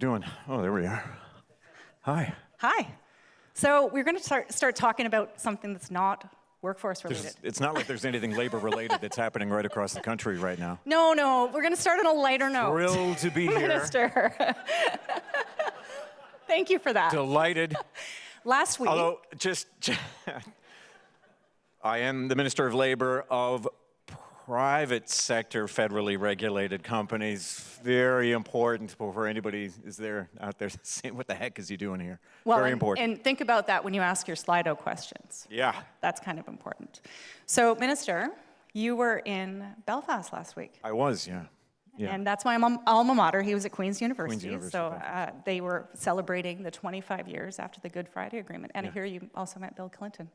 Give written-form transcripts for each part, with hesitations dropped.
Doing? Oh, there we are. Hi. Hi. So we're going to start talking about something that's not workforce related. It's not like there's anything labor related that's happening right across the country right now. No, we're going to start on a lighter note. Thrilled to be here. Minister. Thank you for that. Delighted. Last week. Although, I am the Minister of Labor of private sector federally regulated companies. Very important for anybody is there out there saying, what the heck is he doing here? Well, Very important. And think about that when you ask your Slido questions. Yeah. That's kind of important. So, Minister, you were in Belfast last week. I was, yeah. And that's my alma mater. He was at Queen's University. Queen's University, so they were celebrating the 25 years after the Good Friday Agreement. And I hear you also met Bill Clinton.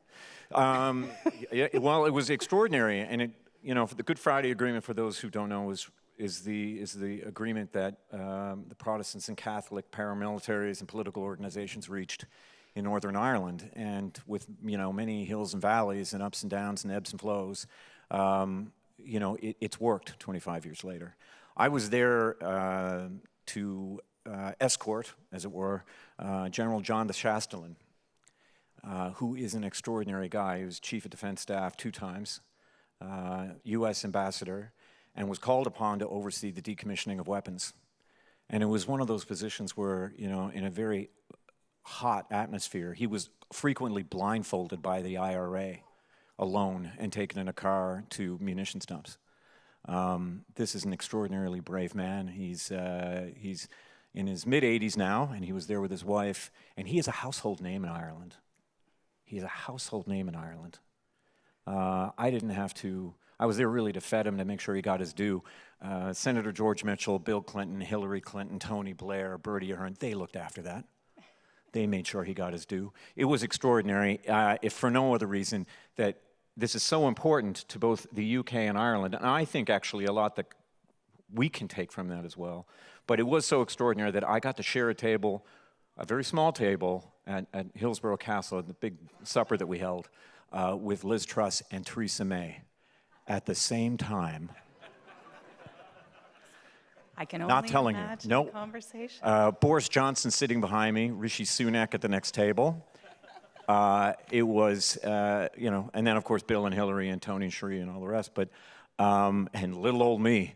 Yeah, well, it was extraordinary. And it, you know, the Good Friday Agreement, for those who don't know, is the agreement that the Protestants and Catholic paramilitaries and political organizations reached in Northern Ireland. And with, you know, many hills and valleys and ups and downs and ebbs and flows, you know, it's worked 25 years later. I was there to escort, as it were, General John de Chastelain, who is an extraordinary guy. He was Chief of Defense Staff 2 times, U.S. Ambassador, and was called upon to oversee the decommissioning of weapons. And it was one of those positions where, you know, in a very hot atmosphere, he was frequently blindfolded by the IRA alone and taken in a car to munitions dumps. This is an extraordinarily brave man. He's in his mid-80s now, and he was there with his wife, and he is a household name in Ireland. He is a household name in Ireland. I didn't have to, I was there really to fed him, to make sure he got his due. Senator George Mitchell, Bill Clinton, Hillary Clinton, Tony Blair, Bertie Ahern, they looked after that. They made sure he got his due. It was extraordinary, if for no other reason that this is so important to both the UK and Ireland, and I think actually a lot that we can take from that as well. But it was so extraordinary that I got to share a table, a very small table at Hillsborough Castle, the big supper that we held, with Liz Truss and Theresa May at the same time. I can only Not telling you. imagine No. the conversation. Boris Johnson sitting behind me, Rishi Sunak at the next table. It was, you know, and then of course Bill and Hillary and Tony and Sheree and all the rest, but, and little old me.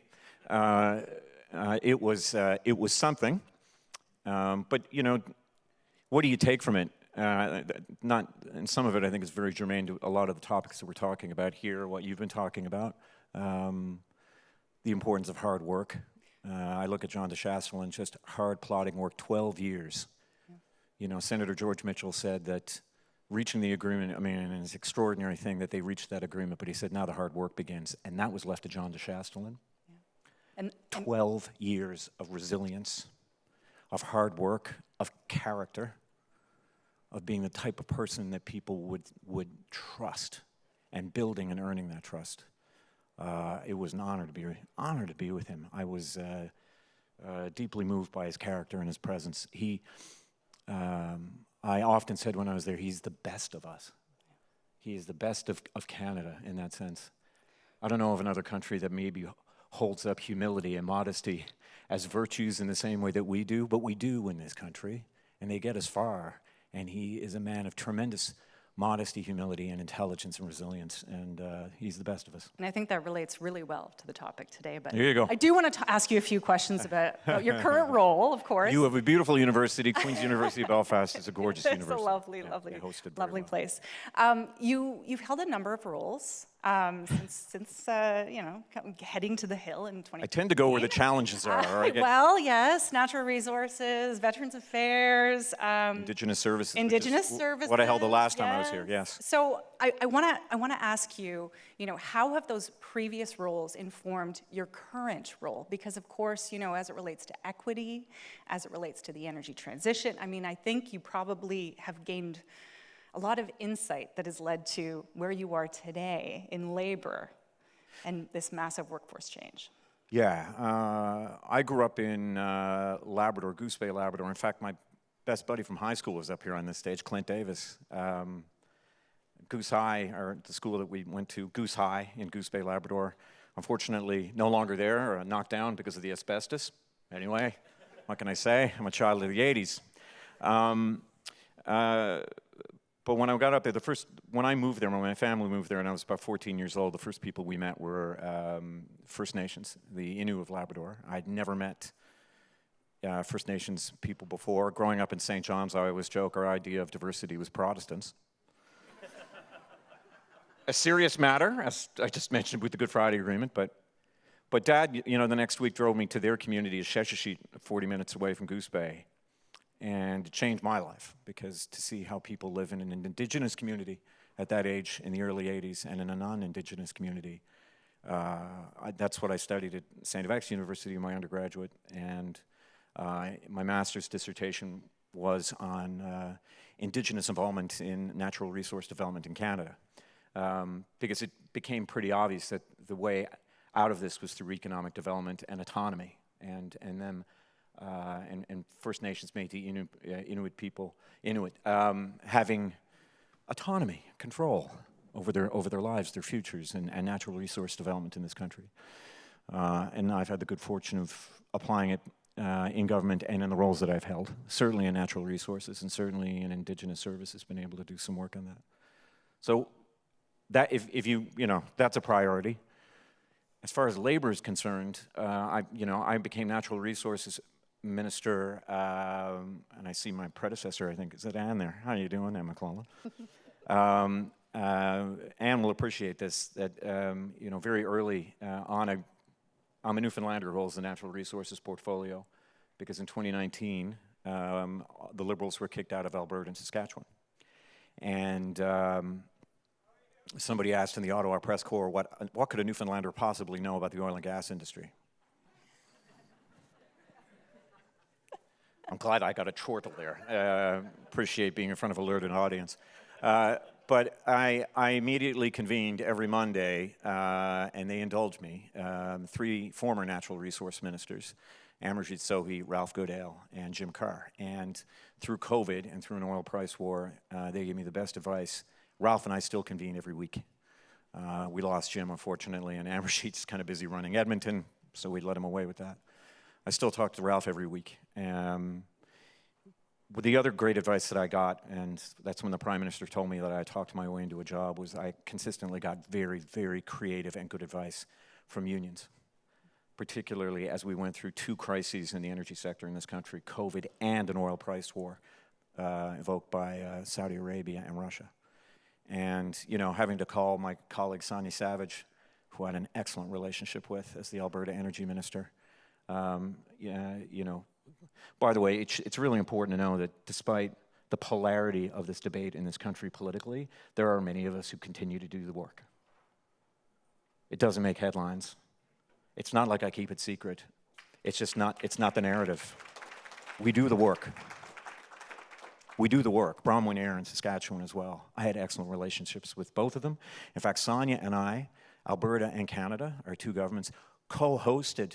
It was something, but you know, what do you take from it? And some of it I think is very germane to a lot of the topics that we're talking about here, what you've been talking about, the importance of hard work. I look at John de Chastelain, just hard plodding work, 12 years. Yeah. You know, Senator George Mitchell said that reaching the agreement, I mean, and it's an extraordinary thing that they reached that agreement, but he said now the hard work begins, and that was left to John de Chastelain. Yeah. And 12 years of resilience, of hard work, of character, of being the type of person that people would trust, and building and earning that trust. It was an honor to be with him. I was deeply moved by his character and his presence. I often said when I was there, he's the best of us. He is the best of Canada in that sense. I don't know of another country that maybe holds up humility and modesty as virtues in the same way that we do, but we do in this country, and they get us far. And he is a man of tremendous modesty, humility, and intelligence and resilience, and he's the best of us. And I think that relates really well to the topic today. But here you go. I do want to ask you a few questions about your current role, of course. You have a beautiful university. Queen's University of Belfast is a gorgeous university. It's a lovely, lovely place. You've held a number of roles since you know, heading to the Hill in 2015. I tend to go where the challenges are. Well, yes, natural resources, Veterans Affairs, Indigenous Services. Indigenous Services. What I held the last time I was here. Yes. So I want to ask you, you know, how have those previous roles informed your current role? Because of course, you know, as it relates to equity, as it relates to the energy transition, I mean, I think you probably have gained a lot of insight that has led to where you are today in labor and this massive workforce change. Yeah, I grew up in Labrador, Goose Bay, Labrador. In fact, my best buddy from high school was up here on this stage, Clint Davis. Goose High, or the school that we went to, Goose High in Goose Bay, Labrador. Unfortunately, no longer there, or knocked down because of the asbestos. Anyway, What can I say? I'm a child of the 80s. But when I got up there, when I moved there, when my family moved there, and I was about 14 years old, the first people we met were First Nations, the Innu of Labrador. I'd never met First Nations people before. Growing up in St. John's, I always joke our idea of diversity was Protestants. A serious matter, as I just mentioned with the Good Friday Agreement, but Dad, the next week drove me to their community of Sheshachit, 40 minutes away from Goose Bay. And it changed my life, because to see how people live in an Indigenous community at that age in the early 80s and in a non-Indigenous community, that's what I studied at St. FX University in my undergraduate. And my master's dissertation was on Indigenous involvement in natural resource development in Canada. Because it became pretty obvious that the way out of this was through economic development and autonomy, and First Nations, Métis, Inuit people, having autonomy, control over their lives, their futures, and natural resource development in this country. And I've had the good fortune of applying it in government and in the roles that I've held, certainly in natural resources and certainly in Indigenous services, been able to do some work on that. So that if you that's a priority. As far as labor is concerned, I became natural resources minister, and I see my predecessor, I think, is that Ann there? How are you doing, Ann McClellan? Ann will appreciate this, that, very early on, I'm a Newfoundlander who holds the natural resources portfolio, because in 2019, the Liberals were kicked out of Alberta and Saskatchewan. And somebody asked in the Ottawa Press Corps, what could a Newfoundlander possibly know about the oil and gas industry? I'm glad I got a chortle there. Appreciate being in front of a learned audience. But I immediately convened every Monday, and they indulged me, 3 former natural resource ministers, Amarjeet Sohi, Ralph Goodale, and Jim Carr. And through COVID and through an oil price war, they gave me the best advice. Ralph and I still convene every week. We lost Jim, unfortunately, and Amarjeet's kind of busy running Edmonton, so we let him away with that. I still talk to Ralph every week. But the other great advice that I got, and that's when the Prime Minister told me that I talked my way into a job, was I consistently got very, very creative and good advice from unions, particularly as we went through 2 crises in the energy sector in this country, COVID and an oil price war evoked by Saudi Arabia and Russia. And, having to call my colleague Sonia Savage, who I had an excellent relationship with as the Alberta Energy Minister, by the way, it's really important to know that despite the polarity of this debate in this country politically, there are many of us who continue to do the work. It doesn't make headlines. It's not like I keep it secret. It's not the narrative. We do the work. We do the work. Bronwyn Ayre in Saskatchewan as well. I had excellent relationships with both of them. In fact, Sonia and I, Alberta and Canada, our 2 governments, co-hosted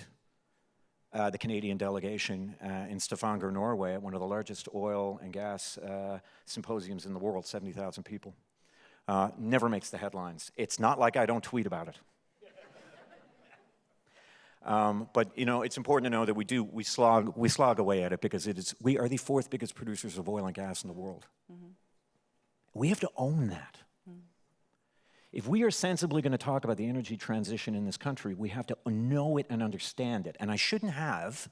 the Canadian delegation in Stavanger, Norway, at one of the largest oil and gas symposiums in the world, 70,000 people. Never makes the headlines. It's not like I don't tweet about it. But it's important to know that we slog away at it, because we are the 4th biggest producers of oil and gas in the world. Mm-hmm. We have to own that. Mm. If we are sensibly going to talk about the energy transition in this country, we have to know it and understand it. And I shouldn't have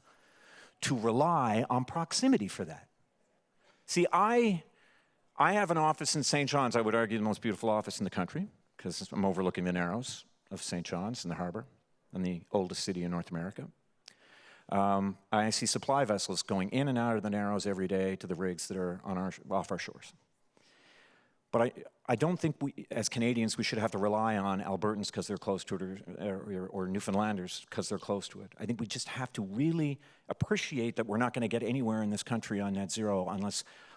to rely on proximity for that. See, I have an office in St. John's, I would argue the most beautiful office in the country, because I'm overlooking the Narrows of St. John's and the harbor, and the oldest city in North America. I see supply vessels going in and out of the Narrows every day to the rigs that are off our shores. But I don't think as Canadians, we should have to rely on Albertans because they're close to it, or Newfoundlanders because they're close to it. I think we just have to really appreciate that we're not going to get anywhere in this country on net zero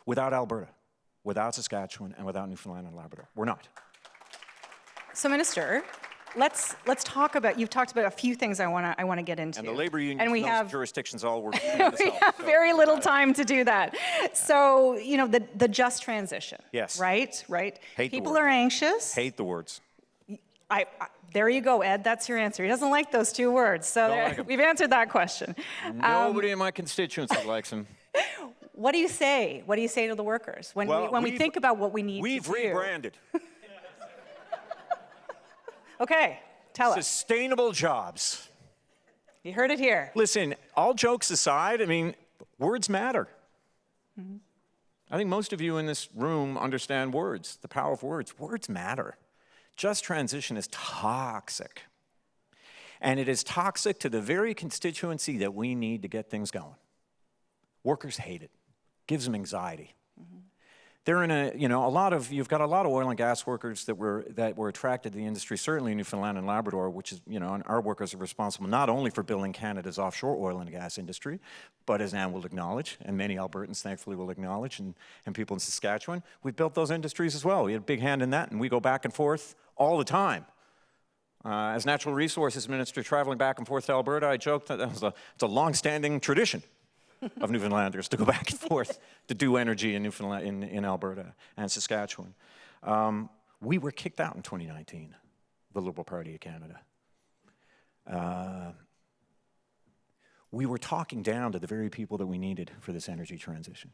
without Alberta, without Saskatchewan, and without Newfoundland and Labrador. We're not. So, Minister, let's talk about, you've talked about a few things I want to get into. And the labor unions and we in those have, jurisdictions all work. We have very little time to do that. So, the just transition. Yes. Right? Hate People the word. are anxious. Hate the words. There you go, Ed. That's your answer. He doesn't like those two words. So Don't like 'em. we've answered that question. Nobody in my constituency likes them. What do you say? What do you say to the workers when Well, we think about what we need We've to do? rebranded. Okay, tell us. Sustainable jobs. You heard it here. Listen, all jokes aside, I mean, words matter. I think most of you in this room understand words, the power of words. Words matter. Just transition is toxic. And it is toxic to the very constituency that we need to get things going. Workers hate it. Gives them anxiety. They're in you've got a lot of oil and gas workers that were attracted to the industry, certainly in Newfoundland and Labrador, which is, and our workers are responsible not only for building Canada's offshore oil and gas industry, but as Anne will acknowledge, and many Albertans thankfully will acknowledge, and people in Saskatchewan, we've built those industries as well. We had a big hand in that, and we go back and forth all the time. As Natural Resources Minister traveling back and forth to Alberta, I joked that it's a long-standing tradition of Newfoundlanders to go back and forth to do energy in Newfoundland, in Alberta and Saskatchewan. We were kicked out in 2019, the Liberal Party of Canada. We were talking down to the very people that we needed for this energy transition,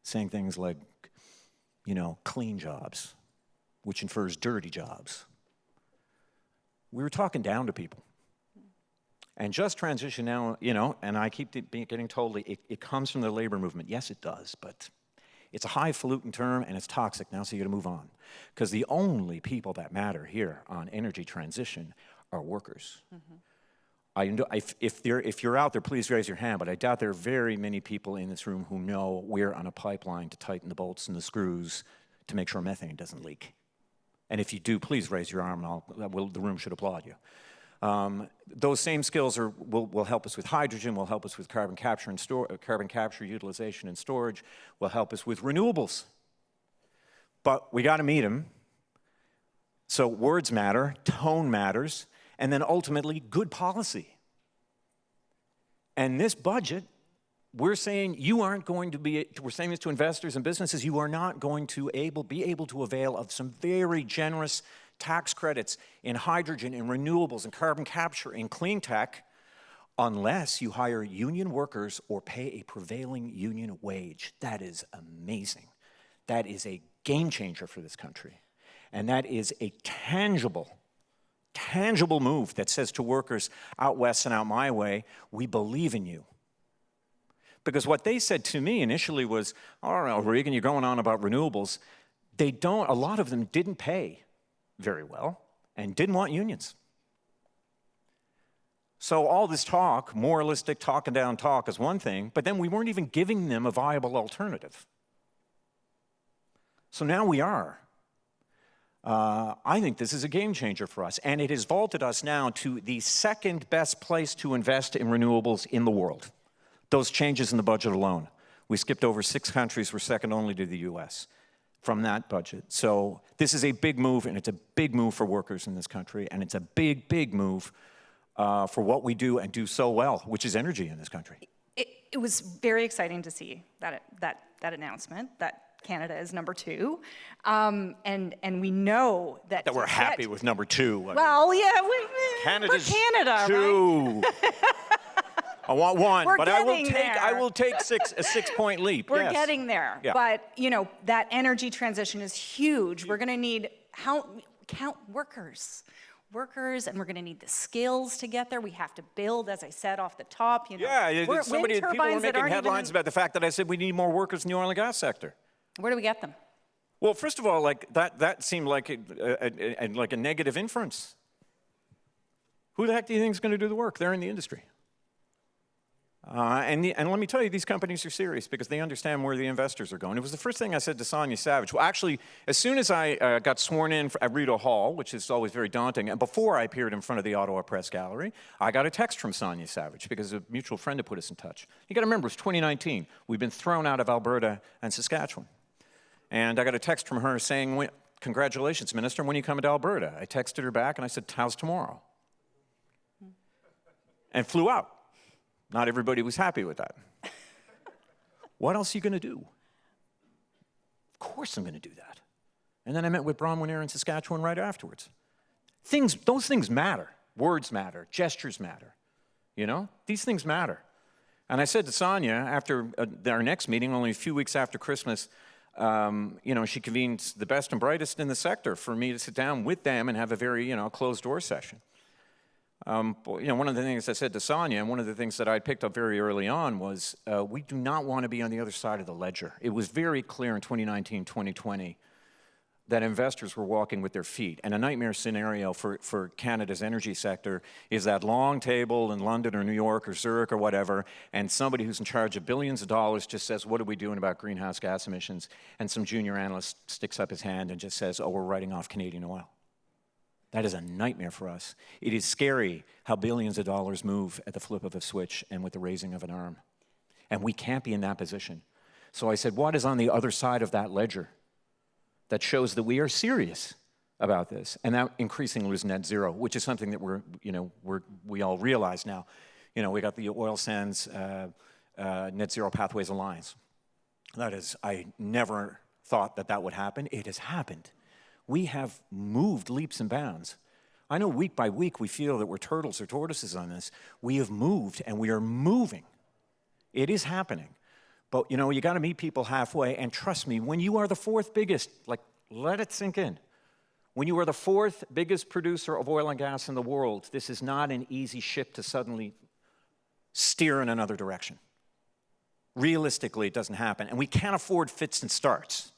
saying things like, clean jobs, which infers dirty jobs. We were talking down to people. And just transition now, and I keep getting told it comes from the labor movement. Yes, it does, but it's a highfalutin term and it's toxic now, so you got to move on. Because the only people that matter here on energy transition are workers. If you're out there, please raise your hand, but I doubt there are very many people in this room who know we're on a pipeline to tighten the bolts and the screws to make sure methane doesn't leak. And if you do, please raise your arm and the room should applaud you. Those same skills will help us with hydrogen, will help us with carbon capture, utilization, and storage, will help us with renewables. But we got to meet them. So words matter, tone matters, and then ultimately good policy. And this budget, we're saying we're saying this to investors and businesses, you are not going to be able to avail of some very generous tax credits in hydrogen, in renewables, in carbon capture, in clean tech, unless you hire union workers or pay a prevailing union wage. That is amazing. That is a game changer for this country. And that is a tangible move that says to workers out west and out my way, we believe in you. Because what they said to me initially was, all right, Regan, you're going on about renewables. A lot of them didn't pay very well and didn't want unions. So all this talk, moralistic talking down talk is one thing, but then we weren't even giving them a viable alternative. So now we are. I think this is a game changer for us, and it has vaulted us now to the second best place to invest in renewables in the world. Those changes in the budget alone. We skipped over 6 countries, we're second only to the US from that budget. So this is a big move, and it's a big move for workers in this country, and it's a big, big move for what we do and do so well, which is energy in this country. It was very exciting to see that announcement that Canada is number 2, and we know that We're happy with number 2. Well, yeah, Canada's we're Canada, 2. right? I want 1, We're but getting there. I will take a 6-point leap. We're yes. getting there, Yeah. but that energy transition is huge. We're going to need count workers, and we're going to need the skills to get there. We have to build, as I said off the top. Yeah, people were making headlines about the fact that I said we need more workers in the oil and gas sector. Where do we get them? Well, first of all, that seemed like a negative inference. Who the heck do you think is going to do the work? They're in the industry. And let me tell you, these companies are serious because they understand where the investors are going. It was the first thing I said to Sonia Savage. Well, actually, as soon as I got sworn in at Rideau Hall, which is always very daunting, and before I appeared in front of the Ottawa Press Gallery, I got a text from Sonia Savage because a mutual friend had put us in touch. You got to remember, it's 2019. We've been thrown out of Alberta and Saskatchewan. And I got a text from her saying, congratulations, Minister, when are you coming to Alberta? I texted her back and I said, how's tomorrow? And flew out. Not everybody was happy with that. What else are you going to do? Of course I'm going to do that. And then I met with Bronwyn Air in Saskatchewan right afterwards. Those things matter. Words matter. Gestures matter. You know? These things matter. And I said to Sonia, after our next meeting, only a few weeks after Christmas, you know, she convened the best and brightest in the sector for me to sit down with them and have a very, you know, closed-door session. You know, one of the things I said to Sonia, and one of the things that I picked up very early on was we do not want to be on the other side of the ledger. It was very clear in 2019, 2020 that investors were walking with their feet. And a nightmare scenario for Canada's energy sector is that long table in London or New York or Zurich or whatever, and somebody who's in charge of billions of dollars just says, what are we doing about greenhouse gas emissions? And some junior analyst sticks up his hand and just says, oh, we're writing off Canadian oil. That is a nightmare for us. It is scary how billions of dollars move at the flip of a switch and with the raising of an arm. And we can't be in that position. So I said, what is on the other side of that ledger that shows that we are serious about this? And that increasingly was net zero, which is something that we all realize now. You know, we got the Oil Sands Net Zero Pathways Alliance. That is, I never thought that would happen. It has happened. We have moved leaps and bounds. I know week by week we feel that we're turtles or tortoises on this. We have moved and we are moving. It is happening. But, you know, you got to meet people halfway, and trust me, when you are the fourth biggest, like, let it sink in. When you are the fourth biggest producer of oil and gas in the world, this is not an easy ship to suddenly steer in another direction. Realistically, it doesn't happen, and we can't afford fits and starts.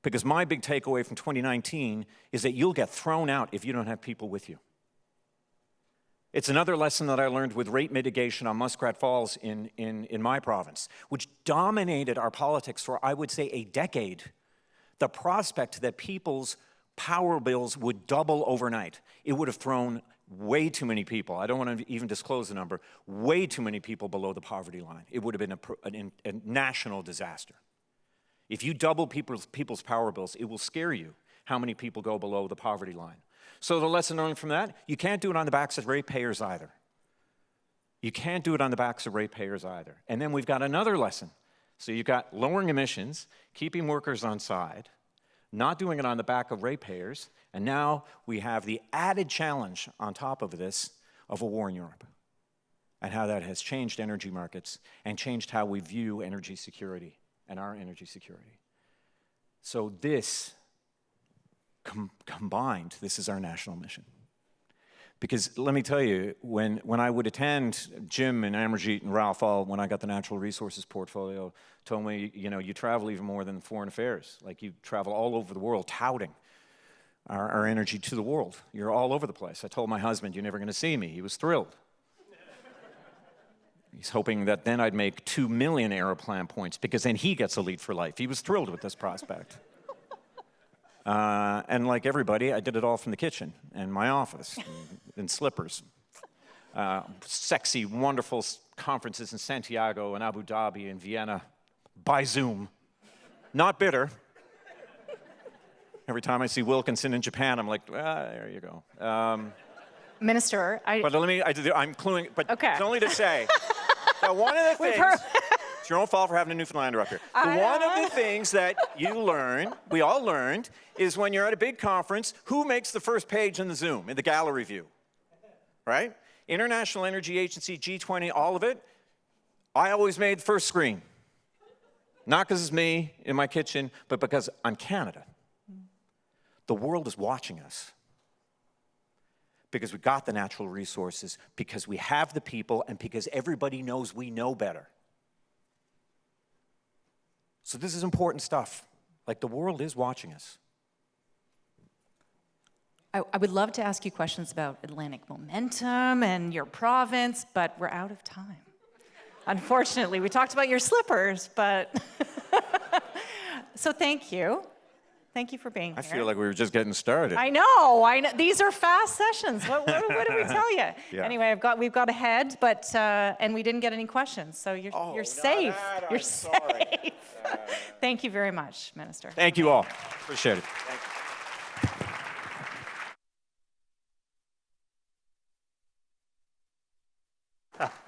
Because my big takeaway from 2019 is that you'll get thrown out if you don't have people with you. It's another lesson that I learned with rate mitigation on Muskrat Falls in my province, which dominated our politics for, I would say, a decade. The prospect that people's power bills would double overnight. It would have thrown way too many people, I don't want to even disclose the number, way too many people below the poverty line. It would have been a national disaster. If you double people's power bills, it will scare you how many people go below the poverty line. So the lesson learned from that, you can't do it on the backs of ratepayers either. You can't do it on the backs of ratepayers either. And then we've got another lesson. So you've got lowering emissions, keeping workers on side, not doing it on the back of ratepayers, and now we have the added challenge on top of this of a war in Europe and how that has changed energy markets and changed how we view energy security and our energy security. So this combined, this is our national mission. Because let me tell you, when I would attend, Jim and Amarjeet and Ralph all, when I got the natural resources portfolio, told me, you know, you travel even more than foreign affairs. Like you travel all over the world touting our energy to the world. You're all over the place. I told my husband, you're never going to see me. He was thrilled. He's hoping that then I'd make 2 million Aeroplan points because then he gets a lead for life. He was thrilled with this prospect. And like everybody, I did it all from the kitchen and my office in slippers. Sexy, wonderful conferences in Santiago and Abu Dhabi and Vienna by Zoom. Not bitter. Every time I see Wilkinson in Japan, I'm like, there you go. Minister, But I'm cluing, but okay. It's only to say that one of the things, it's your own fault for having a Newfoundlander up here. One of the things that you learn, we all learned, is when you're at a big conference, who makes the first page in the Zoom, in the gallery view, right? International Energy Agency, G20, all of it, I always made the first screen. Not because it's me in my kitchen, but because I'm Canada. The world is watching us. Because we got the natural resources, because we have the people, and because everybody knows we know better. So this is important stuff. Like, the world is watching us. I would love to ask you questions about Atlantic Momentum and your province, but we're out of time. Unfortunately, we talked about your slippers, but... So thank you. Thank you for being here. I feel like we were just getting started. I know. These are fast sessions. What did we tell you? Yeah. Anyway, we've got ahead, but and we didn't get any questions, so you're safe. You're safe. Thank you very much, Minister. Thank you all. Appreciate it. Thank you.